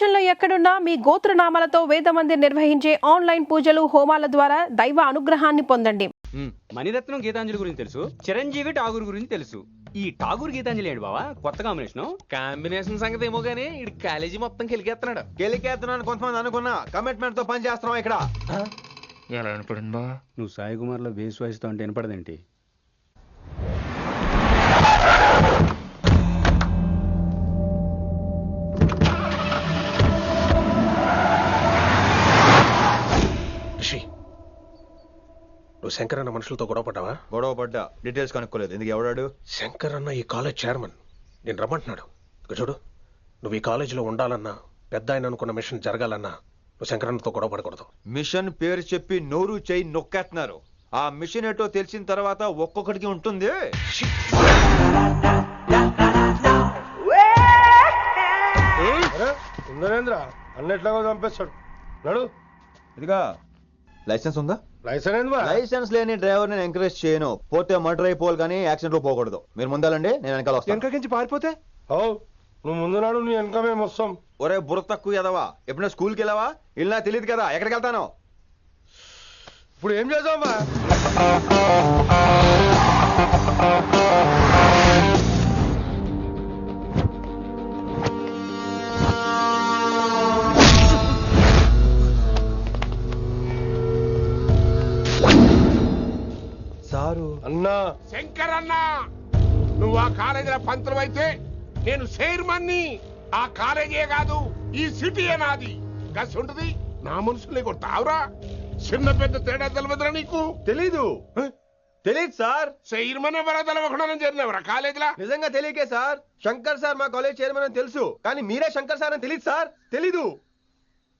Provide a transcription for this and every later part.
ప్రపంచంలో ఎక్కడున్నా మీ గోత్రనామాలతో వేదమందిర్ నిర్వహించే ఆన్లైన్ పూజలు హోమాల ద్వారా దైవ అనుగ్రహాన్ని పొందండి. మణిరత్నం గీతాంజలి గురించి తెలుసు, చిరంజీవి ఠాగూర్ గురించి తెలుసు. ఈ ఠాగూర్ గీతాంజలి ఏంటి బావా కొత్త కాంబినేషన్ సంగతి ఏమో గానీ ఇడు కాలేజీ మొత్తం కెలికేస్తున్నాడు. గెలికేస్తున్నాను కొంతమంది అనుకున్నా కమిట్మెంట్ తో పని చేస్తున్నాం ఇక్కడ. ఎలా అనిపడింది బా? నువ్వు సాయి కుమార్ లో బేస్ వాయిస్తో అంటే వినపడదేంటి? నువ్వు శంకర్ అన్న మనుషులతో గొడవ పడ్డావా? గొడవ పడ్డా, డీటెయిల్స్ కనుక్కోలేదు. ఎందుకు ఎవడాడు? శంకర్ అన్న ఈ కాలేజ్ చైర్మన్, నేను రమ్మంటున్నాడు. ఇక చూడు, నువ్వు ఈ కాలేజీలో ఉండాలన్నా, పెద్ద ఆయన అనుకున్న మిషన్ జరగాలన్నా నువ్వు శంకర్ అన్నతో గొడవ పడకూడదు. మిషన్ పేరు చెప్పి నోరు చేయి నొక్కేస్తున్నారు. ఆ మిషన్ ఏటో తెలిసిన తర్వాత ఒక్కొక్కడికి ఉంటుంది. ఉందనేంద్ర అన్నెట్లాగో చంపేస్తాడు. నడు. ఇదిగా లైసెన్స్ ఉందా? లైసెన్స్ లేని డ్రైవర్ నేను ఎంకరేజ్ చేయను. పోతే మర్డర్ అయిపోవాలి కానీ యాక్సిడెంట్ లో పోకూడదు. మీరు ముందాలండి, నేను వెనకాల వస్తాను. వెనకకించి పారిపోతే నువ్వు ముందు నాడు నీ వెనక మేము వస్తాం. ఒరే బుర్ర తక్కువ ఎదవా, ఎప్పుడైనా స్కూల్కి వెళ్ళావా? ఇలా తెలియదు కదా ఎక్కడికి వెళ్తాను. ఇప్పుడు ఏం చేద్దామా? సారు అన్నా, శంకర్ అన్న, నువ్వు ఆ కాలేజీలో పంతులు అయితే నేను చైర్మన్ని. ఆ కాలేజీ కాదు, ఈ సిటీయే నాది. గస్ ఉంటుంది నా మనుషుల్ని కొట్టావురా. చిన్న పెద్ద తేడా తెలియదురా నీకు? తెలీదు సార్. చైర్మన్ ఎవరో తెలవకుండా చేరినవరా కాలేజీలో? నిజంగా తెలియకే సార్. శంకర్ సార్ మా కాలేజ్ చైర్మన్ అని తెలుసు, కానీ మీరే శంకర్ సార్ అని తెలియదు సార్. తెలీదు.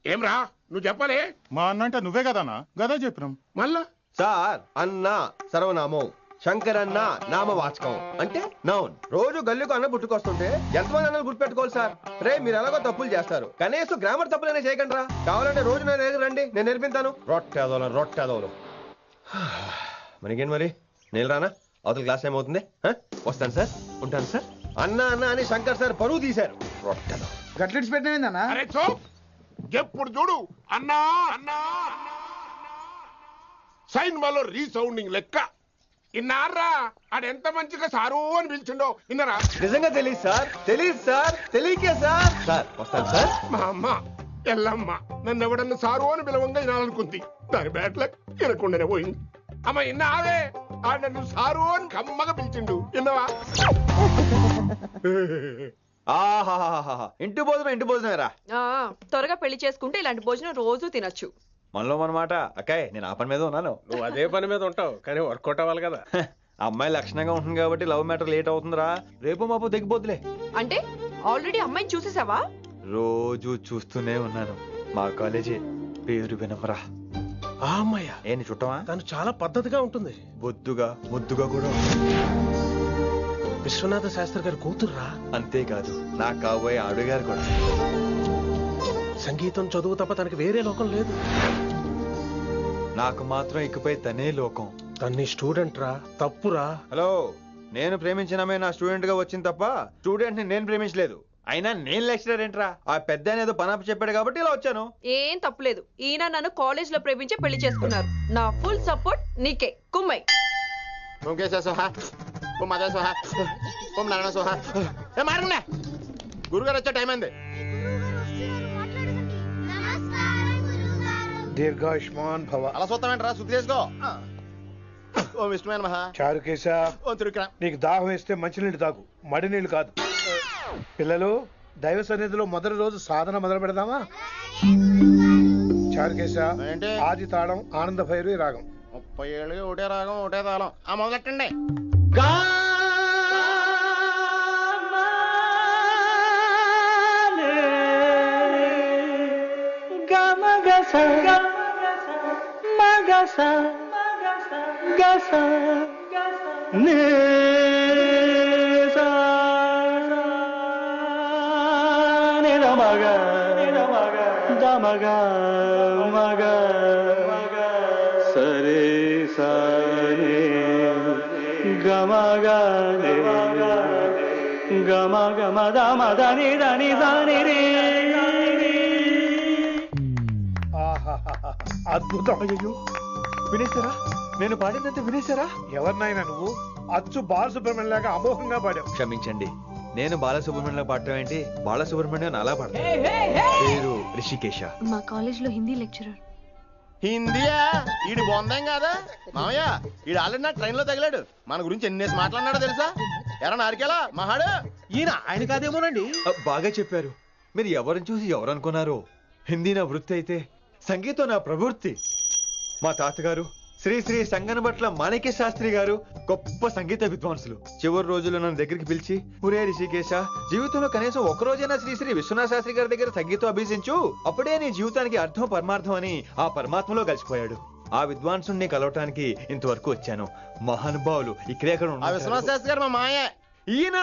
ఏమ్రా నువ్వు చెప్పలే? మా అన్న అంటే నువ్వే కదన్నా, గదా చెప్పినాం. మళ్ళా సార్ అన్న సర్వనామం, శంకర్ అన్న నామవాచకం అంటే నౌన్. రోజు గల్లీకు అన్న పుట్టుకొస్తుంటే ఎంతమంది అన్నలు గుర్తుపెట్టుకోవాలి సార్? రే మీరు ఎలాగో తప్పులు చేస్తారు, కనీసం గ్రామర్ తప్పులైనా చేయకండి రా. కావాలంటే రోజు నా దగ్గర రండి, నేను నేర్పిస్తాను. రొట్టెదోలు మనకేంటి మరి? నేను రానా? అవతల క్లాస్ ఏమవుతుంది? వస్తాను సార్, ఉంటాను సార్. అన్న అన్న అని శంకర్ సార్ పరువు తీశారు. రొట్టెదో గట్లెట్స్ పెట్టినా? అరే చో, ఎప్పుడు చూడు అన్నా అన్నా సైన్ మాలో రీసౌండింగ్ లెక్క. ఇన్నారా ఆడెంత మంచిగా సారు అని పిలిచిండో ఇన్నరా? నిజంగా తెలియదు సార్, తెలియకే సార్. సార్ వస్తాను సార్. మా అమ్మ ఎల్లమ్మ నన్ను ఎవడన్నా సారు అని పిలవంగా వినాలనుకుంది. దాని బ్యాట్లక్ వినకుండానే పోయింది. అమ్మ ఇన్నావే, ఆడ నన్ను సారు అని కమ్మగా పిలిచిండు. విన్నవా? ఆహాహాహా, ఇంటి భోజనం రా. త్వరగా పెళ్లి చేసుకుంటే ఇలాంటి భోజనం రోజు తినొచ్చు. మనలో మనమాట. అక్కాయ్ నేను ఆ పని మీద ఉన్నాను. నువ్వు అదే పని మీద ఉంటావు, కానీ వర్కౌట్ అవ్వాలి కదా. అమ్మాయి లక్షణంగా ఉంటుంది కాబట్టి లవ్ మ్యాటర్ లేట్ అవుతుందిరా. రేపు మాపు దిగిపోతులే. అంటే ఆల్రెడీ అమ్మాయిని చూసేసావా? రోజు చూస్తూనే ఉన్నాను. మా కాలేజీ పేరు వినమరా. ఆ అమ్మాయ ఏంటి చుట్టమా? తను చాలా పద్ధతిగా ఉంటుంది. బొద్దుగా ముద్దుగా కూడా. విశ్వనాథ శాస్త్రి గారి కూతుర్రా. అంతేకాదు నా కాబోయే ఆడుగారు కూడా. సంగీతం చదువు తప్ప తనకి వేరే లోకం లేదు. నాకు మాత్రం ఇకపై తనే లోకం. తన్ని స్టూడెంట్ రా, తప్పురా. హలో, నేను ప్రేమించినమే నా స్టూడెంట్ గా వచ్చింది తప్ప స్టూడెంట్ ని నేను ప్రేమించలేదు. అయినా నేను లెక్చరర్ ఏంట్రా? ఆ పెద్ద ఏదో పనాపు చెప్పాడు కాబట్టి ఇలా వచ్చాను. ఏం తప్పులేదు. ఈయన నన్ను కాలేజ్ లో ప్రేమించి పెళ్లి చేసుకున్నారు. నా ఫుల్ సపోర్ట్ నీకే. కుమ్మై. గురుగారు వచ్చే టైం అయింది. దీర్ఘాయుష్మాన్ భవ. అలా చూస్తామంటారా? శుద్ధి చేసుకో. ఓ విష్ణుమైన మహా చారుకేశ, ఓ తిరుక్రా. నీకు దాహం వేస్తే మంచినీళ్ళు తాగు, మడి నీళ్ళు కాదు. పిల్లలు, దైవ సన్నిధిలో మొదటి రోజు సాధన మొదలు పెడదామా? చారుకేశ, ఆది తాళం ఆనంద భైరవి రాగం. 30 ఏళ్ళుగా ఒకటే రాగం ఒకటే తాళం. ఆ మొదలెట్టండి. సరే సరే గమ గమ గమ దని దని దని రే అద్భుతం. అయ్యో వినేశారా? నేను పాడిందంటే వినేశారా? ఎవరినైనా నువ్వు అచ్చు బాలసుబ్రహ్మణ్యం లాగా అమోఘంగా పాడావు. క్షమించండి, నేను బాలసుబ్రహ్మణ్యంలో పాడటం ఏంటి, బాలసుబ్రహ్మణ్యం అలా పాడతాను. పేరు రిషికేశ. మా కాలేజ్ లో హిందీ లెక్చరర్. హిందీయా? ఈడు బొందేం కాదా మామయ్య? ఈడు ఆల్రెడీ నా ట్రైన్ లో తగిలాడు. మన గురించి ఎన్నేసి మాట్లాడినాడో తెలుసా? ఎరా నారికేలా మహాడు ఈయన ఆయన కాదేమోనండి. బాగా చెప్పారు. మీరు ఎవరిని చూసి ఎవరు అనుకున్నారు? హిందీ నా వృత్తి అయితే సంగీతం నా ప్రవృత్తి. మా తాతగారు శ్రీ శ్రీ సంగనబట్ల మాణిక్య శాస్త్రి గారు గొప్ప సంగీత విద్వాంసులు. చివరి రోజుల్లో నన్ను దగ్గరికి పిలిచి, ఒరే రిషికేశ, జీవితంలో కనీసం ఒక రోజైనా శ్రీ శ్రీ విశ్వనాథ శాస్త్రి గారి దగ్గర సంగీతం అభ్యసించు, అప్పుడే నీ జీవితానికి అర్థం పరమార్థం అని ఆ పరమాత్మలో కలిసిపోయాడు. ఆ విద్వాంసుని కలవటానికి ఇంతవరకు వచ్చాను. మహానుభావులు ఇక్కడే అక్కడ ఆ విశ్వనాథ శాస్త్రి గారు మా మామయ్య. ఈయన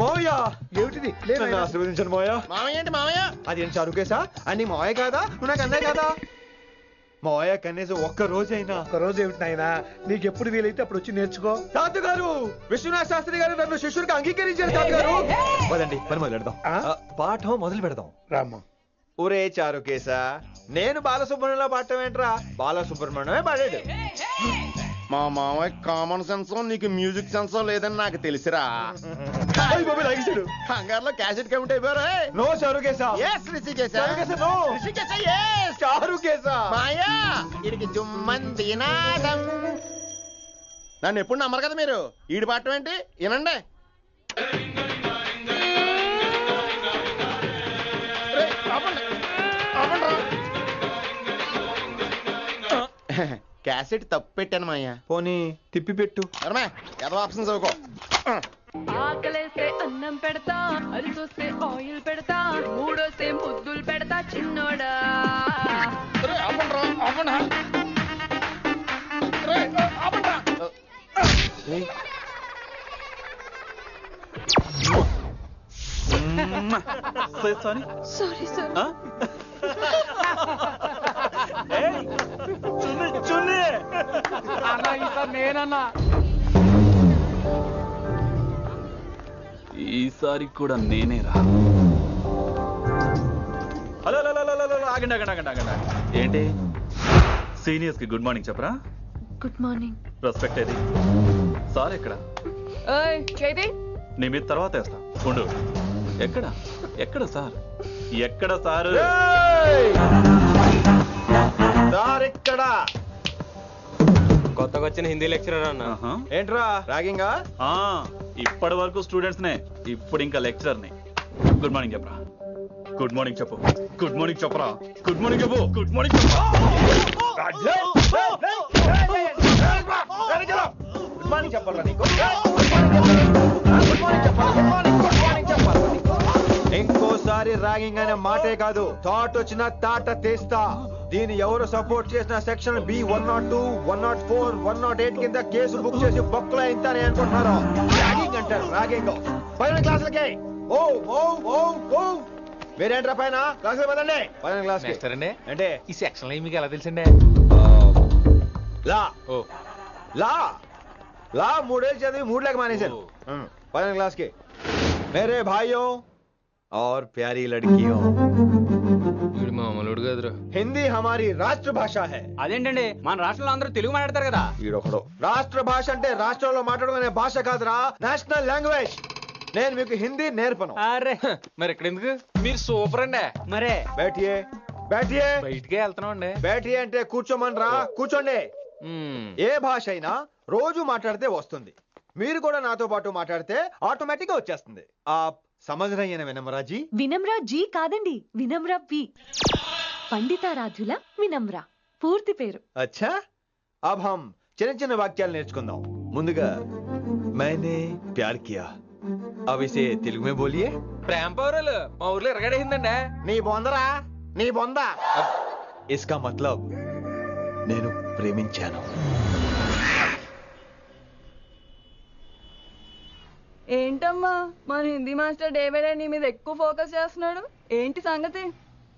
మావయ్య. ఏమిటిది? నన్ను ఆశీర్వదించండి మావయ్య. మామయ్య ఏంటి మామయ్య? అదేం చారుకేశా? అని మావయ్య కాదా? నువ్వు నాకు అన్నాయి కదా. మావయ్య కనీసం ఒక్క రోజైనా. ఒక్క రోజు ఏమిటి నాయనా? నీకు ఎప్పుడు వీలైతే అప్పుడు వచ్చి నేర్చుకో. తాతగారు విశ్వనాథ శాస్త్రి గారు నన్ను శిష్యుడికి అంగీకరించారు. తాతగారు పదండి పని మొదలు పెడదాం. పాఠం మొదలు పెడదాం. రామ్మ. ఒరే చారుకేశా, నేను బాలసుబ్రహ్మణ్యంలో పాడటం ఏంట్రా? బాలసుబ్రహ్మణ్యమే పాడాడు. మా మామయ్య కామన్ సెన్స్ నీకు మ్యూజిక్ సెన్స్ లేదని నాకు తెలిసిరా. హంగార్లో క్యాసెట్ కమిట్ అయిపోయారు. No Charukesha. yes Rishikesha. No Rishikesha yes. Charukesha. మాయా ఇడికి జుమ్మంది నాదం. నన్ను ఎప్పుడు నమ్మరు కదా మీరు. ఈడి పాడటం ఏంటి వినండి. క్యాసెట్ తప్పు పెట్టాను మాయ్యా. పోనీ తిప్పి పెట్టు. ఏదో ఆప్షన్ చదువుకో. ఆకలేస్తే అన్నం పెడతా, అరిసొస్తే ఆయిల్ పెడతా, మూడోస్తే ముద్దులు పెడతా చిన్నోడా. Sorry sir. నేనన్నా ఈసారి కూడా నేనేరా. హలో ఆగండి ఆగండి ఆగండి ఆగండి. ఏంటి సీనియర్స్ కి గుడ్ మార్నింగ్ చెప్పరా? Good morning. రెస్పెక్ట్ ఏది? సార్ ఎక్కడ? చేతి నీ మీద తర్వాత వేస్తా ఉండు. ఎక్కడ ఎక్కడ సార్? ఎక్కడ సార్? ఇక్కడ కొత్తగా వచ్చిన హిందీ లెక్చరర్ అన్న. ఏంట్రా ర్యాగింగా? ఇప్పటి వరకు స్టూడెంట్స్ నే, ఇప్పుడు ఇంకా లెక్చరర్ ని. గుడ్ మార్నింగ్ చెప్పరా. గుడ్ మార్నింగ్ చెప్పు. గుడ్ మార్నింగ్ చెప్పరా. గుడ్ మార్నింగ్ చెప్పు. గుడ్ మార్నింగ్ చెప్పు. గుడ్ మార్నింగ్ చెప్పాలా నీకు? ఇంకోసారి ర్యాగింగ్ అనే మాటే కాదు, థాట్ వచ్చిన తాట తీస్తా. దీన్ని ఎవరు సపోర్ట్ చేసిన సెక్షన్ బి 102, 104, 108 కింద కేసు బుక్ చేసి బొక్కలు అయిందని అనుకుంటున్నారు. ర్యాగింగ్ అంటారు ర్యాగింగ్. పైన క్లాసులకి ఓ ఓ ఓ ఓ మీరేంట్రా పైన క్లాసులు పదండి. పైన క్లాస్ అంటే ఈ సెక్షన్ మీకు ఎలా తెలిసిండే? లా లా లా 3 ఏళ్ళు చదివి 3 లేక మానేశాను. పైన క్లాస్ కి. మేరే భాइयों और प्यारी लड़कियों, మామూలుడు కదరా. హిందీ హమారీ రాష్ట్ర భాష హై. అదేంటండి మన రాష్ట్రంలో అందరూ తెలుగు మాట్లాడతారు కదా. ఈడొకడు రాష్ట్ర భాష అంటే రాష్ట్రంలో మాట్లాడుకునే భాష కాదురా, నేషనల్ లాంగ్వేజ్. నేను మీకు హిందీ నేర్పను. అరే మరి ఇక్కడ ఎందుకు? మీరు సూపర్ అండి. మరే బైఠియే బైఠియే. బయటికే వెళ్తున్నాం అండి. బైఠియే అంటే కూర్చోమనరా. కూర్చోండి. ఏ భాష అయినా రోజు మాట్లాడితే వస్తుంది. మీరు కూడా నాతో పాటు మాట్లాడితే ఆటోమేటిక్ గా వచ్చేస్తుంది. సమझ रही है विनम्रा जी? వినమ్రా జీ కాదండి, వినమ్రా వి. పండితారాధ్యుల వినమ్రా పూర్తి పేరు. अच्छा अब हम చిన్న చిన్న వాక్యాలు నేర్చుకుందాం. ముందుగా मैंने प्यार किया. अब इसे తెలుగు में बोलिए. ప్రేమ పౌరులు మా ఊర్లో ఎరగడేసిందండి. నీ బొందరా నీ బొంద. इसका मतलब నేను ప్రేమించాను. ఏంటమ్మా మన Hindi master day by day నీ మీద ఎక్కువ ఫోకస్ చేస్తున్నాడు. ఏంటి సంగతి?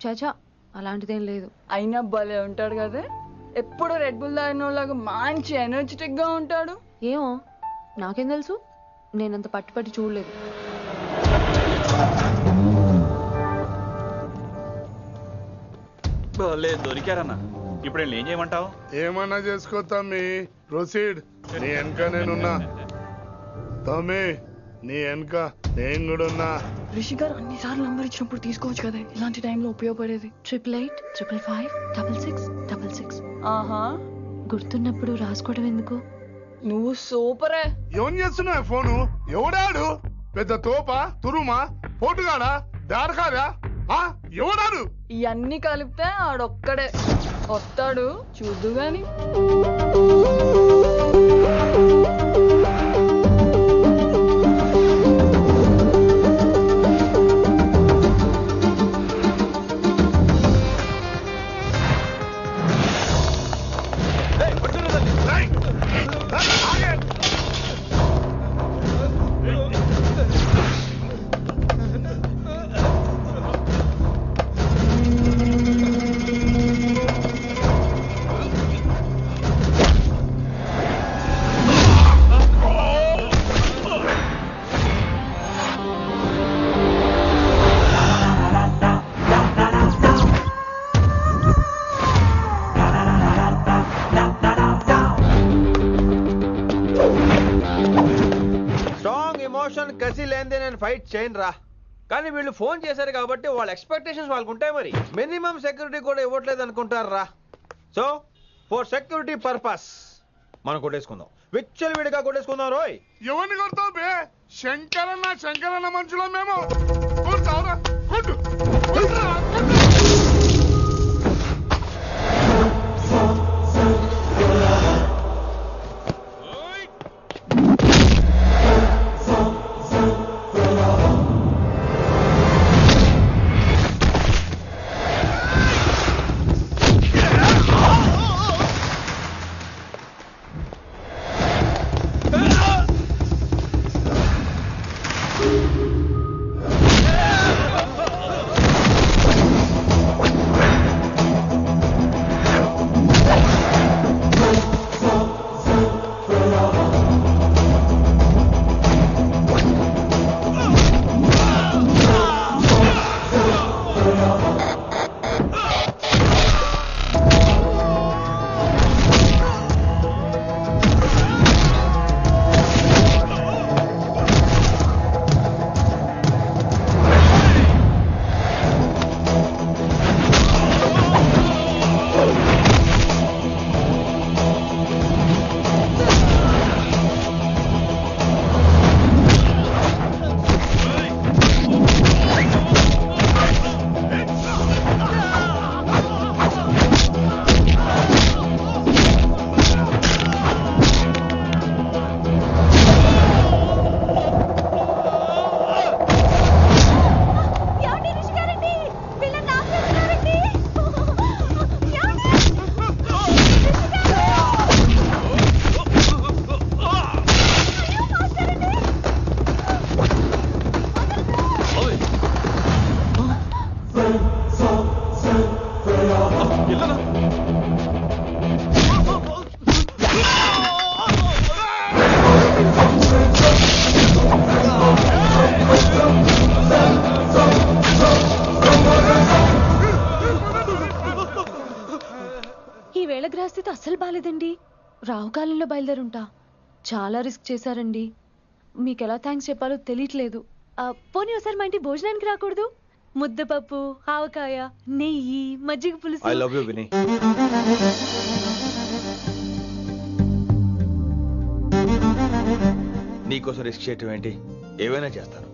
చాచా అలాంటిదేం లేదు. అయినా భలే ఉంటాడు కదా, ఎప్పుడు రెడ్ బుల్ తాగినోళ్ళగా మంచి ఎనర్జెటిక్ గా ఉంటాడు. ఏమో నాకేం తెలుసు, నేనంత పట్టి చూడలేదు. భలే దొరికారన్నా. ఇప్పుడు నేను ఏం చేయమంటావు? ఏమన్నా చేసుకో తమ్మి, ప్రొసీడ్. నీ వెనక నేనున్నా తమ్మి, నీ వెనక నేను కూడా ఉన్నా. రిషి గారు అన్నిసార్లు నంబర్ ఇచ్చినప్పుడు తీసుకోవచ్చు కదా, ఇలాంటి టైంలో ఉపయోగపడేది. 8885566666. ఆహా, గుర్తున్నప్పుడు రాసుకోవడం ఎందుకు? నువ్వు సూపరే. ఏం చేస్తున్నావు ఫోను? ఎవడాడు? పెద్ద తోపా, తురుమా, పోటుగాడా, దారకారా? ఎవడాడు? ఇవన్నీ కలిపితే ఆడొక్కడే వస్తాడు, చూద్దు గాని. కసి లేదే నేను ఫైట్ చేయను రా. కానీ వీళ్ళు ఫోన్ చేశారు కాబట్టి వాళ్ళ ఎక్స్పెక్టేషన్స్ వాళ్ళకు ఉంటాయి. మరి మినిమం సెక్యూరిటీ కూడా ఇవ్వట్లేదు అనుకుంటారు రా. సో ఫర్ సెక్యూరిటీ పర్పస్ మనం కొట్టేసుకుందాం, విచ్చలు విడిగా కొట్టేసుకుందాం. రోయ్, ఎవరిని కొడతావు బే? శంకరన్న మనుషులో మేము. కొడతావురా, కొట్టు. గ్రహస్థితి అస్సలు బాలేదండి. రావుకాలంలో బయలుదేరుంటా. చాలా రిస్క్ చేశారండి. మీకు ఎలా థ్యాంక్స్ చెప్పాలో తెలియట్లేదు. పోనీ ఒకసారి మా ఇంటి భోజనానికి రాకూడదు? ముద్దపప్పు, ఆవకాయ, నెయ్యి, మజ్జిగ పులుసు. ఐ లవ్ యు విని. నీకోసం రిస్క్ చేయటం ఏంటి? ఏవైనా చేస్తాను.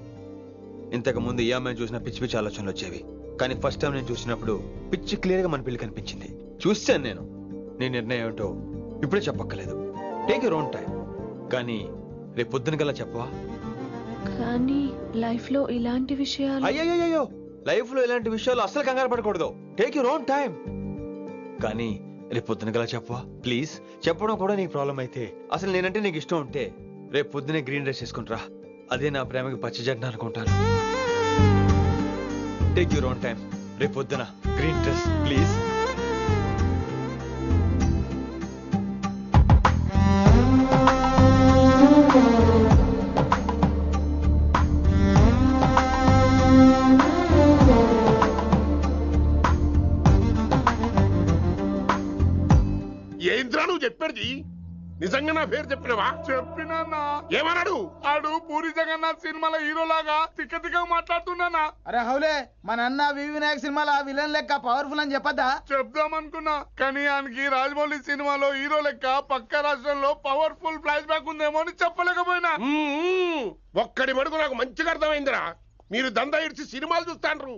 ఇంతకు ముందు ఈ అమ్మాయిని చూసిన పిచ్చి పిచ్చి ఆలోచనలు వచ్చేవి, కానీ ఫస్ట్ టైం నేను చూసినప్పుడు పిచ్చి క్లియర్ గా మన పిల్లి కనిపించింది. చూశాను నేను. నీ నిర్ణయం ఏమిటో ఇప్పుడే చెప్పక్కర్లేదు. Take your own time. కానీ రేపు పొద్దున గల చెప్పవా? కానీ లైఫ్ లో ఇలాంటి విషయాలు. అయ్యో, లైఫ్ లో ఇలాంటి విషయాలు అసలు కంగారు పడకూడదు. Take your own time. కానీ రేపు పొద్దున గల చెప్పవా ప్లీజ్? చెప్పడం కూడా నీకు ప్రాబ్లం అయితే, అసలు నేనంటే నీకు ఇష్టం ఉంటే రేపు పొద్దునే గ్రీన్ డ్రెస్ వేసుకుంటారా. అదే నా ప్రేమకి పచ్చ జెండా అనుకుంటాను. Take your own time. రేపు పొద్దున గ్రీన్ డ్రెస్ ప్లీజ్. ఏంద్రా నువ్వు చెప్పేది? నిజంగా నా పేరు చెప్పినవా? చెప్పినా ఏమన్నాడు? ఆడు పూరి జగన్నాథ్ సినిమాలో హీరోలాగా తిక్క తిక్క మాట్లాడుతున్నానా? అరే హౌలే మన అన్న వి వినాయక్ సినిమాలో విలన్ లెక్క పవర్ఫుల్ అని చెప్పద్దా? చెప్దామనుకున్నా కానీ ఆయనకి రాజమౌళి సినిమాలో హీరో లెక్క పక్క రాష్ట్రంలో పవర్ఫుల్ ఫ్లాష్ బ్యాక్ ఉందేమో అని చెప్పలేకపోయినా. ఒక్కడి మడుగు నాకు మంచిగా అర్థమైందిరా. మీరు దందా ఇడిచి సినిమాలు చూస్తాండ్రు,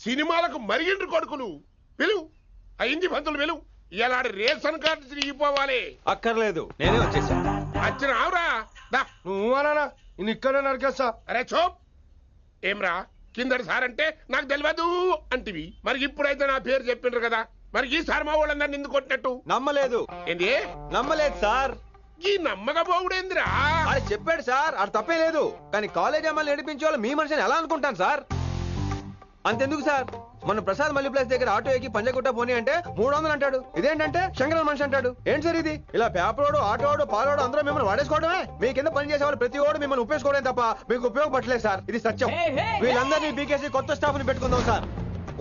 సినిమాలకు మరిగిండ్రు కొడుకులు. పిలువు అయింది పంతులు పిలువు. ఇలా రేషన్ కార్డు తిరిగిపోవాలి. అక్కర్లేదు, నేనే వచ్చేసా. వచ్చిన ఆవురా. నువ్వు అనా నేను ఇక్కడే నరికేస్తా. అరే చోప్. ఏమ్రా కిందటి సార్ అంటే నాకు తెలియదు అంటివి, మరి ఇప్పుడైతే నా పేరు చెప్పిండ్రు కదా, మరి ఈసారి మా వాళ్ళందరినీ ఎందుకు కొట్టినట్టు? నమ్మలేదు. ఏంది? నమ్మలేదు సార్. ఈ నమ్మకపోవుడేందిరా? అది చెప్పాడు సార్, అది తప్పే లేదు. కానీ కాలేజ్ అమ్మాయిలు నడిపించే వాళ్ళు మీ మనిషిని ఎలా అనుకుంటాను సార్? అంతెందుకు సార్, మన ప్రసాద్ మల్లీప్లేస్ దగ్గర ఆటో ఎక్కి పంజగుట్ట పోనీ అంటే 300 అంటాడు. ఇదేంటంటే శంకరన్ మనిషి అంటాడు. ఏంటి సార్ ఇది? ఇలా పేపరోడు, ఆటోడు, పాలోడు అందరూ మిమ్మల్ని వాడేసుకోవడమే. మీ కింద పని చేసే వాళ్ళు ప్రతి ఓడు మిమ్మల్ని ఉపయోగించుకోవడం తప్ప మీకు ఉపయోగపడలేదు సార్. ఇది సత్యం. వీళ్ళందరినీ బీకేసి కొత్త స్టాఫ్ ని పెట్టుకుందాం సార్.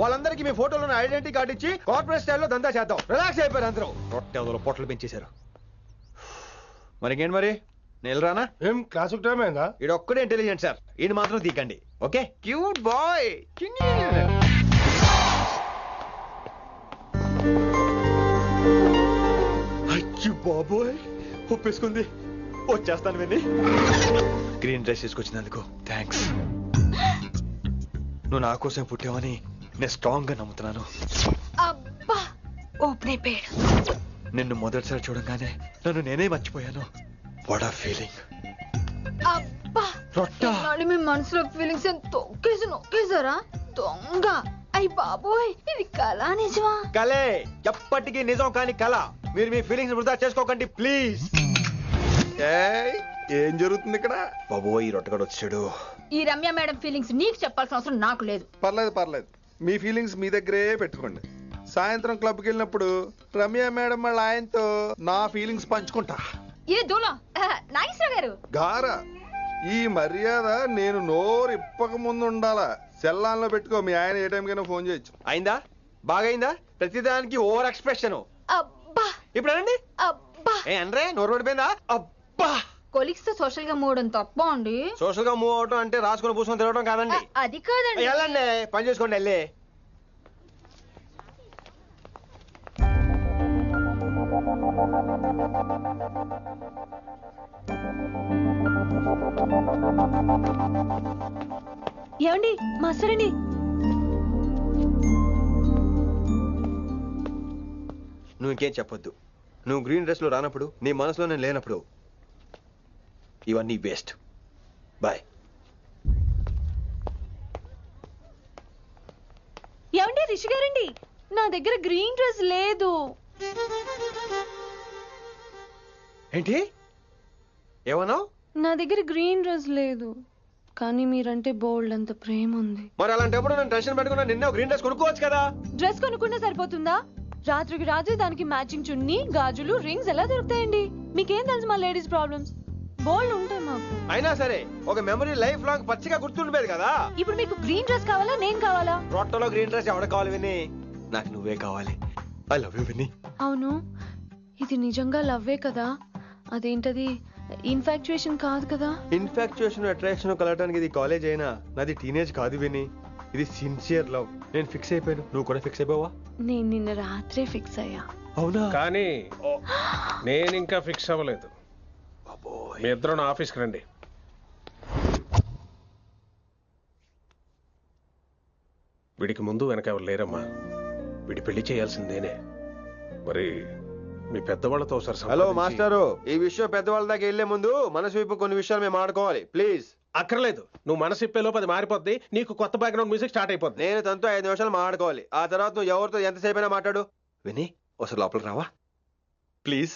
వాళ్ళందరికీ మీ ఫోటోలను ఐడెంటిటీ కార్డు ఇచ్చి కార్పొరేట్ స్టైల్లో దందా చేద్దాం. రిలాక్స్ అయిపోయారు అందరూ. రొట్టె పొట్టలు పెంచేశారు. మరికేంటి మరి నేను రానా? ఏం క్లాస్ టైం అయిందా? ఈడు ఒక్కడే ఇంటెలిజెంట్ సార్, ఈయన మాత్రం తీకండి. ఓకే? Cute boy. అయ్యో బాబోయ్, ఒప్పేసుకుంది. వచ్చేస్తాను విని. గ్రీన్ డ్రెస్ తీసుకొచ్చినందుకు థ్యాంక్స్. నువ్వు నా కోసం పుట్టావని నేను స్ట్రాంగ్ గా నమ్ముతున్నాను. అబ్బా ఓపెన్ అయిపోయాడు. నిన్ను మొదటిసారి చూడంగానే నన్ను నేనే మర్చిపోయాను. వాట్ ఆ ఫీలింగ్. అబ్బా రొట్టా. మీ మనసులో ఫీలింగ్స్ తొక్కేసి నొక్కేసారా దొంగ? అయ్యి బాబోయ్, ఇది కళ నిజమా? కలే, ఎప్పటికీ నిజం కాని కళ. మీరు మీ ఫీలింగ్స్ వృధా చేసుకోకండి ప్లీజ్. ఏం జరుగుతుంది ఇక్కడ? బాబోయ్, ఈ రొట్టగడు వచ్చాడు. ఈ రమ్య మేడం ఫీలింగ్స్ నీకు చెప్పాల్సిన అవసరం నాకు లేదు. పర్లేదు, మీ ఫీలింగ్స్ మీ దగ్గరే పెట్టుకోండి. సాయంత్రం క్లబ్కి వెళ్ళినప్పుడు రమ్య మేడం వాళ్ళ ఆయనతో నా ఫీలింగ్స్ పంచుకుంటా. ఏ దూలం నాగేశ్వర గారు గారా, ఈ మర్యాద నేను నోరు ఇప్పక ముందు ఉండాలా. సెల్లాన్లో పెట్టుకో, మీ ఆయన ఏ టైంకైనా ఫోన్ చేయొచ్చు. అయిందా? బాగైందా? ప్రతిదానికి ఓవర్ ఎక్స్ప్రెషన్. అబ్బా ఇప్పుడు అనండి. అబ్బా ఏ అనరే, నోరు పడిపోయిందా? అబ్బా. కొలీగ్స్ తో సోషల్ గా మూవడం తప్ప అండి. సోషల్ గా మూవ్ అవటం అంటే రాసుకొని పూసుకొని తిరగడం కాదండి. అది కాదండి. వెళ్ళండి, పని చేసుకోండి వెళ్ళి. ఏమండి మాస్టర్ అండి, నువ్వు ఇంకేం చెప్పొద్దు. నువ్వు గ్రీన్ డ్రెస్ లో రానప్పుడు, నీ మనసులో నేను లేనప్పుడు ఇవన్నీ వేస్ట్. బాయ్. ఏమండి రిషి గారండి, నా దగ్గర గ్రీన్ డ్రెస్ లేదు. ఏంటి ఏమన్నావు? నా దగ్గర గ్రీన్ డ్రెస్ లేదు, కానీ మీరంటే బోల్డ్ అంత ప్రేమ ఉంది. మరి అలాంటప్పుడు నేను టెన్షన్ పెట్టుకున్నా, నిన్న గ్రీన్ డ్రెస్ కొనుక్కోవచ్చు కదా. డ్రెస్ కొనుక్కున్నా సరిపోతుందా? రాత్రికి రాత్రి దానికి మ్యాచింగ్ చున్నీ, గాజులు, రింగ్స్ ఎలా దొరుకుతాయండి? మీకేం తెలుసు మా లేడీస్ ప్రాబ్లమ్స్? బోల్డ్ ఉంటాయి మాకు. అయినా సరే ఒక మెమరీ లైఫ్ లాంగ్ పచ్చిగా గుర్తుండిపోయేది కదా. ఇప్పుడు మీకు గ్రీన్ డ్రెస్ కావాలా, నేను కావాలా? రొట్టలో గ్రీన్ డ్రెస్ ఎవడ కావాలి విని? నాకు నువ్వే కావాలి. ఐ లవ్ యూ విని. అవును, ఇది నిజంగా లవ్వే కదా? అదేంటది ఇన్ఫాక్చుయేషన్ కాదు కదా? ఇన్ఫాక్చుయేషన్ అట్రాక్షన్ కలగడానికి ఇది కాలేజ్ అయినా నాది టీనేజ్ కాదు విని. ఇది సిన్సియర్ లవ్. నేను ఫిక్స్ అయిపోయాను, నువ్వు కూడా ఫిక్స్ అయిపోవా? నేను నిన్న రాత్రే ఫిక్స్ అయ్యా. అవునా? కానీ నేను ఇంకా ఫిక్స్ అవ్వలేదు. మీ ఇద్దరు నా ఆఫీస్కి రండి. వీడికి ముందు వెనక ఎవరు లేరమ్మా. వీడి పెళ్లి చేయాల్సిందేనే. మరి మీ పెద్దవాళ్ళతో ఒకసారి హలో మాస్టారు, ఈ విషయం పెద్దవాళ్ళ దాకా వెళ్లే ముందు మనసు వైపు కొన్ని విషయాలు మేము ఆడుకోవాలి ప్లీజ్. అక్కర్లేదు, నువ్వు మనసు ఇప్పేలోపు అది మారిపోద్ది. నీకు కొత్త బ్యాక్గ్రౌండ్ మ్యూజిక్ స్టార్ట్ అయిపోద్ది. నేను తనతో 5 నిమిషాలు మాట్లాడుకోవాలి. ఆ తర్వాత నువ్వు ఎవరితో ఎంతసేపు అయినా మాట్లాడు. విని ఒకసారి లోపలికి రావా ప్లీజ్?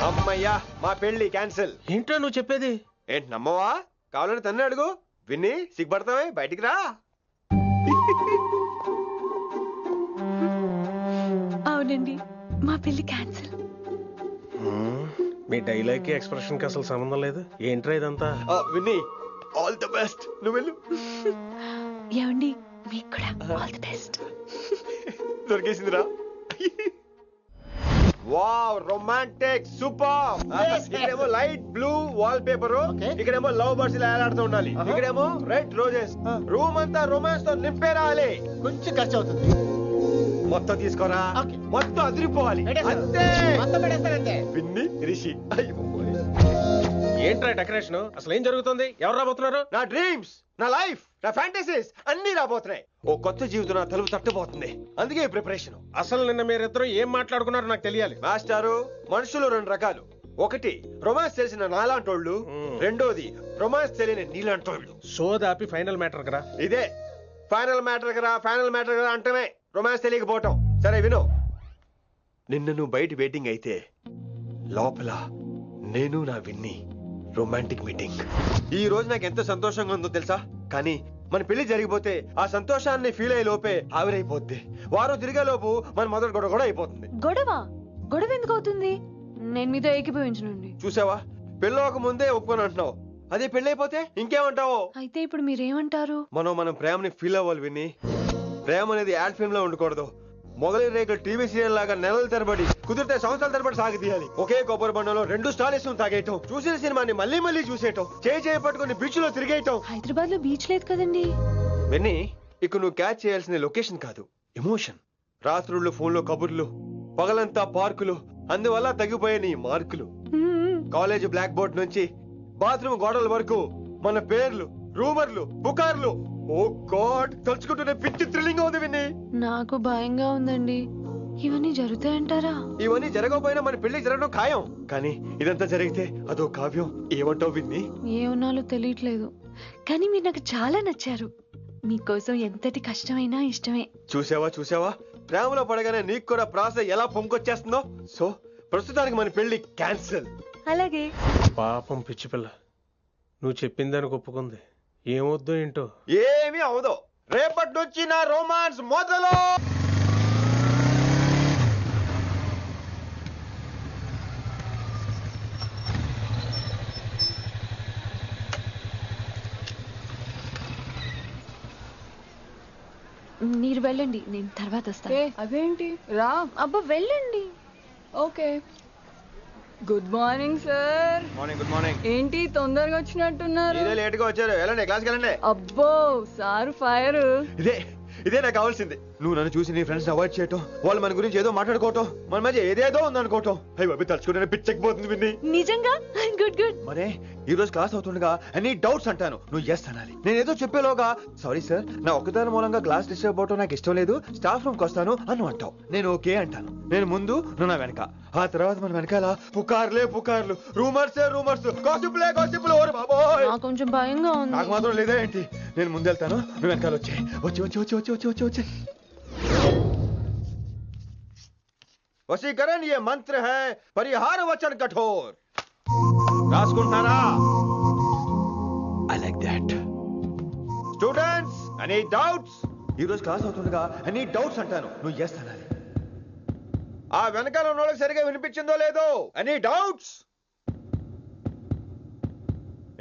అమ్మయ్యా, మా పెళ్లి క్యాన్సిల్. ఏంటో నువ్వు చెప్పేది? ఏంటి నమ్మవా? కావాలని తన్నే అడుగు. విన్ని సిగ్గుపడతావే, బయటికి రా. అవునండి, మా పెళ్లి క్యాన్సిల్. మీ డైలాగ్ కి ఎక్స్ప్రెషన్ కి అసలు సంబంధం లేదు. ఏంట్రా ఇదంతా? Vinni, all the best. నువ్వు వెళ్ళు. ఏమండి మీకు కూడా ఆల్ ది బెస్ట్. దొరికేసిందిరా. Wow, romantic, super. ఇక్కడేమో లైట్ బ్లూ వాల్ పేపర్, ఇక్కడేమో లవ్ బర్డ్స్ ఇలా ఏలాడుతూ ఉండాలి, ఇక్కడేమో రెడ్ రోజెస్. రూమ్ అంతా రొమాన్స్ తో నింపే రావాలి. కొంచెం ఖర్చు అవుతుంది. మొత్తం తీసుకోరా, మొత్తం అదిరిపోవాలి. అంతే. విన్ని, రిషి. ఏంట్రా డెకరేషన్? అసలు ఏం జరుగుతుంది? ఎవరు రాబోతున్నారు? నా డ్రీమ్స్, నా లైఫ్, నా ఫ్యాంటసీస్ అన్ని రాబోతున్నాయి. ఓ కొత్త జీవితం నా తలుపు తట్టబోతుంది. అందుకే ప్రిపరేషన్. అసలు నిన్న మీరిద్దరు ఏం మాట్లాడుకున్నారో నాకు తెలియాలి. మాస్టారు, మనుషులు రెండు రకాలు. ఒకటి రొమాన్స్ తెలిసిన నాలాంటోళ్ళు, రెండోది రొమాన్స్ తెలియని నీలాంటోళ్ళు. సోదాపి ఫైనల్ మ్యాటర్ కదా. ఇదే ఫైనల్ మ్యాటర్ కదా. ఫైనల్ మ్యాటర్ కదా అంటమే రొమాన్స్ తెలియకపోవటం. సరే విను, నిన్న నువ్వు బయట వెయిటింగ్ అయితే లోపల నేను నా విన్ని రొమాంటిక్ మీటింగ్. ఈ రోజు నాకు ఎంత సంతోషంగా ఉందో తెలుసా? కానీ మన పెళ్లి జరిగిపోతే ఆ సంతోషాన్ని ఫీల్ అయ్యే లోపే ఆవిరైపోద్ది. వారం తిరిగే లోపు మన మొదటి గొడవ కూడా అయిపోతుంది. గొడవ ఎందుకు అవుతుంది? నేను మీతో ఏకీభవించనండి. చూసావా, పెళ్ళవక ముందే ఒప్పుకొని అంటున్నావు. అదే పెళ్లి అయిపోతే ఇంకేమంటావు? అయితే ఇప్పుడు మీరేమంటారు? మనం ప్రేమని ఫీల్ అవ్వాలి విని. ప్రేమ అనేది యాడ్ ఫిల్మ్ లో ఉండకూడదు. మొగలి రేకులు టీవీ సీరియల్ లాగా నెలల తరబడి, కుదిరితే సంవత్సరాల తరబడి సాగి తీయాలి. ఒకే కొబ్బరి బండలో 2 స్టాలిస్ తాగేయటం, చూసిన సినిమాని మళ్ళీ మళ్ళీ చూసేయటం, చేయి పట్టుకుని బీచ్ లో తిరిగేయటం. హైదరాబాద్ లో బీచ్ లేదు కదండి. విన్ని, ఇక నువ్వు క్యాచ్ చేయాల్సిన లొకేషన్ కాదు, ఎమోషన్. రాత్రుళ్ళు ఫోన్ లో కబుర్లు, పగలంతా పార్కులు, అందువల్ల తగ్గిపోయే నీ మార్కులు. కాలేజ్ బ్లాక్ బోర్డ్ నుంచి బాత్రూమ్ గోడల వరకు మన పేర్లు, రూమర్లు, పుకార్లు. ఓ గాడ్, తలుచుకుంటూనే పిచ్చి థ్రిల్లింగ్ ఉంది విన్ని. నాకు భయంగా ఉందండి. ఇవన్నీ జరుగుతాయంటారా? ఇవన్నీ జరగకపోయినా మన పెళ్లి జరగడం ఖాయం. కానీ ఇదంతా జరిగితే అదో కావ్యం. ఏమంటావు విన్ని? ఏమన్నాలో తెలియట్లేదు, కానీ మీరు నాకు చాలా నచ్చారు. మీకోసం ఎంతటి కష్టమైనా ఇష్టమే. చూసావా, ప్రేమలో పడగానే నీకు కూడా ప్రాస ఎలా పొంగొచ్చేస్తుందో. సో ప్రస్తుతానికి మన పెళ్లి క్యాన్సిల్. అలాగే. పాపం పిచ్చి పిల్ల, నువ్వు చెప్పిందానికి ఒప్పుకుంది. ఏమొద్దు ఏంటో. ఏమీ అవదో. రేపటి నుంచి నా రొమాన్స్ మొదలు. మీరు వెళ్ళండి, నేను తర్వాత వస్తాను. అదేంటి రా. అబ్బా వెళ్ళండి. Okay. Good morning sir. Good morning. ఏంటి తొందరగా వచ్చినట్టున్నారు? లేట్ గా వచ్చారు. వెళ్ళండి, క్లాస్కి వెళ్ళండి. అబ్బో సార్ ఫైర్. ఇదే నాకు కావాల్సింది. నువ్వు నన్ను చూసి నీ ఫ్రెండ్స్ అవాయిడ్ చేయటం, వాళ్ళు మన గురించి ఏదో మాట్లాడుకోవటం, మన మధ్య ఏదేదో ఉందనుకోవటం. అయ్యి బాబు, తలుచుకుంటే పిచ్చెక్కిపోతుంది విన్ని. నిజంగా గుడ్. మరే ఈ రోజు క్లాస్ అవుతుండగా ఎనీ డౌట్స్ అంటాను, నువ్వు ఎస్ అనాలి. నేను ఏదో చెప్పేలోగా సారీ సార్, నా ఒక్కదాని మూలంగా క్లాస్ డిస్టర్బ్ అవటం నాకు ఇష్టం లేదు, స్టాఫ్ రూమ్ కి వస్తాను అని అంటావు. నేను ఓకే అంటాను. నేను ముందు, నువ్వు నా వెనక. ఆ తర్వాత మన వెనకాల పుకార్లు, రూమర్స్, గాసిప్లే. ఓరే బాబోయ్, నాకు కొంచెం భయంగా ఉంది. నాకు మాత్రం లేదా ఏంటి? నేను ముందెళ్తాను, నువ్వు వెనకాల వచ్చి. వశీకరణ ये मंत्र है, परिहार वचन कठोर. రాసుకుంటున్నారా? I like that. Students, any doubts? ఈ రోజు క్లాస్ అవుతుండగా ఎనీ డౌట్స్ అంటాను, నువ్వు ఎస్ అనాలి. ఆ వెనకాల ఉన్న వాళ్ళకి సరిగా వినిపించిందో లేదో? Any doubts?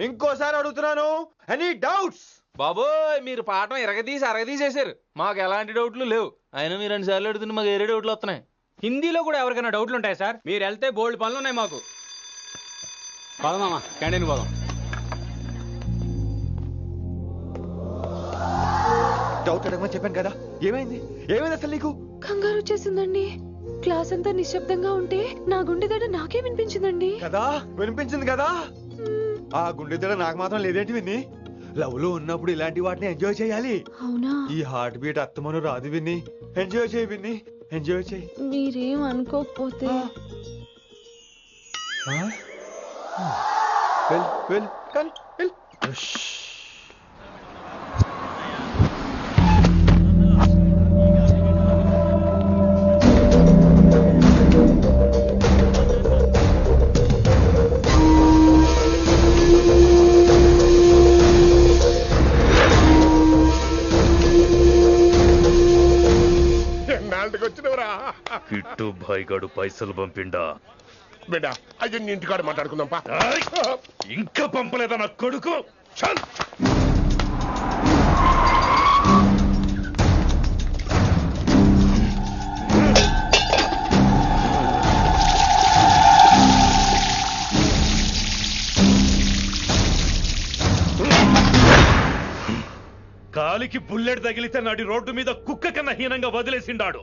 ఇంకోసారి అడుగుతున్నాను, ఎనీ డౌట్స్? బాబోయ్, మీరు పాఠం అరగదీసేశారు. మాకు ఎలాంటి డౌట్లు లేవు. అయినా మీరు 2 సార్లు అడుగుతుంటే మాకు వేరే డౌట్లు వస్తున్నాయి. హిందీలో కూడా ఎవరికైనా డౌట్లు ఉంటాయి సార్? మీరు వెళ్తే బోల్డ్ పనులు ఉన్నాయి మాకు. పోదామా, క్యాంటీన్ పోదాం. డౌట్ అడగమని చెప్పాను కదా, ఏమైంది అసలు నీకు? కంగారు వచ్చేసిందండి. క్లాస్ అంతా నిశ్శబ్దంగా ఉంటే నా గుండె దడ నాకే వినిపించిందండి. కదా, వినిపించింది కదా. ఆ గుండె దడ నాకు మాత్రం లేదేంటి విన్ని? లవ్ లో ఉన్నప్పుడు ఇలాంటి వాటిని ఎంజాయ్ చేయాలి. అవునా? ఈ హార్ట్ బీట్ అత్తమను రాదు విన్ని. ఎంజాయ్ చేయి విన్ని, ఎంజాయ్ చేయి. మీరేం అనుకోకపోతే. వెల్. ఎన్నాళ్ళకి వచ్చినవరా? కిట్టు భాయ్ గడు పైసలు పంపిండా. బిడ్డ అయ్యో ఇంటికాడ మాట్లాడుకుందాం పా. ఇంకా పంపలేదా నా కొడుకు? చల్. కాలికి బుల్లెట్ తగిలితే నాటి రోడ్డు మీద కుక్క కన్నా హీనంగా వదిలేసిండాడు.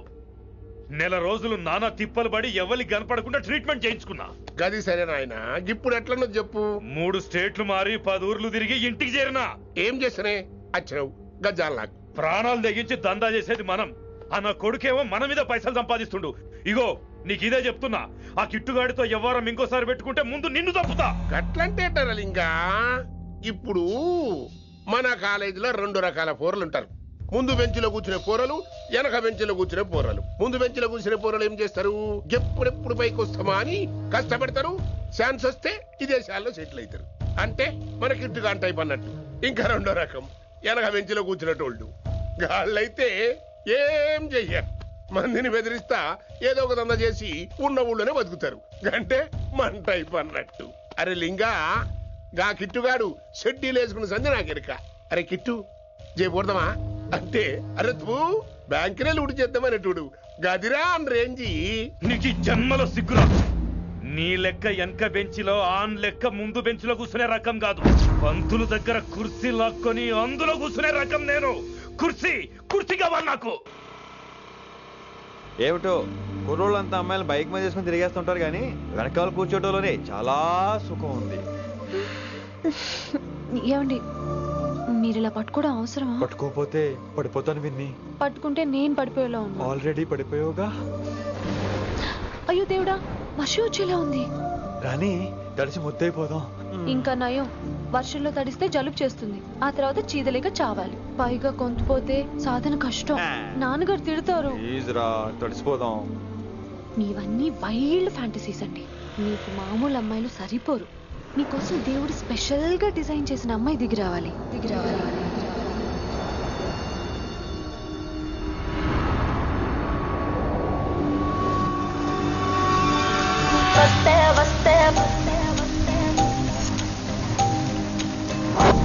నెల రోజులు నానా తిప్పలు పడి ఎవరి కనపడకుండా ట్రీట్మెంట్ చేయించుకున్నా. గది సరే నాయన, ఇప్పుడు ఎట్లనో చెప్పు. 3 స్టేట్లు మారి 10 ఊర్లు తిరిగి ఇంటికి చేరినా. ఏం చేసినే అచ్చరావు గజ్జాలు నాకు ప్రాణాలు తెగించి దందా చేసేది మనం. ఆ నా కొడుకేమో మన మీద పైసలు సంపాదిస్తుండు. ఇగో నీకు ఇదే చెప్తున్నా, ఆ కిట్టుగాడితో ఎవరం ఇంకోసారి పెట్టుకుంటే ముందు నిన్ను తప్పుతా. గట్లంటే ఇంకా ఇప్పుడు మన కాలేజీలో 2 రకాల పోరలు ఉంటారు. ముందు బెంచ్లో కూర్చునే పోరలు, వెనక బెంచ్లో కూర్చునే పోరలు. ముందు బెంచ్లో కూర్చునే పోరలు ఏం చేస్తారు? ఎప్పుడెప్పుడు పైకి వస్తామా అని కష్టపడతారు. ఛాన్స్ వస్తే విదేశాల్లో సెటిల్ అవుతారు. అంటే మన కిట్టుగా టైప్ అన్నట్టు. ఇంకా 2వ రకం వెనక బెంచ్లో కూర్చునేటోళ్ళు. గాళ్ళైతే ఏం చెయ్యరు, మందిని బెదిరిస్తా ఏదో ఒక దంద చేసి ఉన్న ఊళ్ళోనే బతుకుతారు. అంటే మన టైప్ అన్నట్టు. అరే లింగా, గా కిట్టుగాడు షెడ్డీలు వేసుకున్న సంధి నాకెరక. అరే కిట్టు చేయకూడదమా అంటే అరే తూ బ్యాంకునే లూటు చేద్దామనేటోడు గదిరా అని రేంజి. నీకు జన్మలో సిగ్గురా. నీ లెక్క వెనక బెంచిలో ఆన్ లెక్క ముందు బెంచ్లో కూర్చునే రకం కాదు. పంతుల దగ్గర కుర్చీ లాక్కొని అందులో కూర్చునే రకం నేను. కుర్చీ కావాలి నాకు. ఏమిటో కుర్రోళ్ళంతా అమ్మాయిలు బైక్ మీద చేసుకుని తిరిగేస్తుంటారు, కానీ వెనకాల కూర్చోటంలోనే చాలా సుఖం ఉంది. ఏమండి, మీరు ఇలా పట్టుకోవడం అవసరమా? పట్టుకోపోతే పడిపోతాను విన్ని. పట్టుకుంటే నేను పడిపోయేలా ఉన్నా. ఆల్రెడీ పడిపోయావుగా. అయ్యో దేవుడా, మషి వచ్చేలా ఉంది. కానీ తడిసి ముద్దైపోదాం. ఇంకా నయం, వర్షంలో తడిస్తే జలుబు చేస్తుంది. ఆ తర్వాత చీదలేక చావాలి. పైగా కొంతపోతే సాధన కష్టం. నాన్నగారు తిడతారు. ప్లీజ్రా, తడిసిపోదాం. మీవన్నీ వైల్డ్ ఫ్యాంటసీస్ అండి. మీకు మామూలు అమ్మాయిలు సరిపోరు. మీకోసం దేవుడు స్పెషల్ గా డిజైన్ చేసిన అమ్మాయి దిగి రావాలి.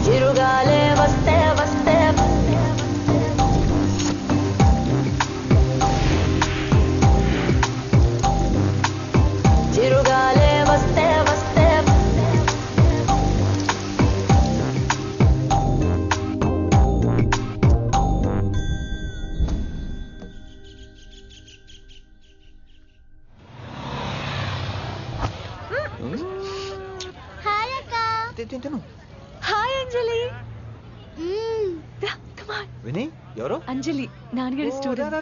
చిరుగాలే వస్తే వస్తే చిరుగాలే వస్తే వస్తే హాయ్ అంజలి. విని ఎవరు? అంజలి, నాన్నగారి స్టూడెంట్.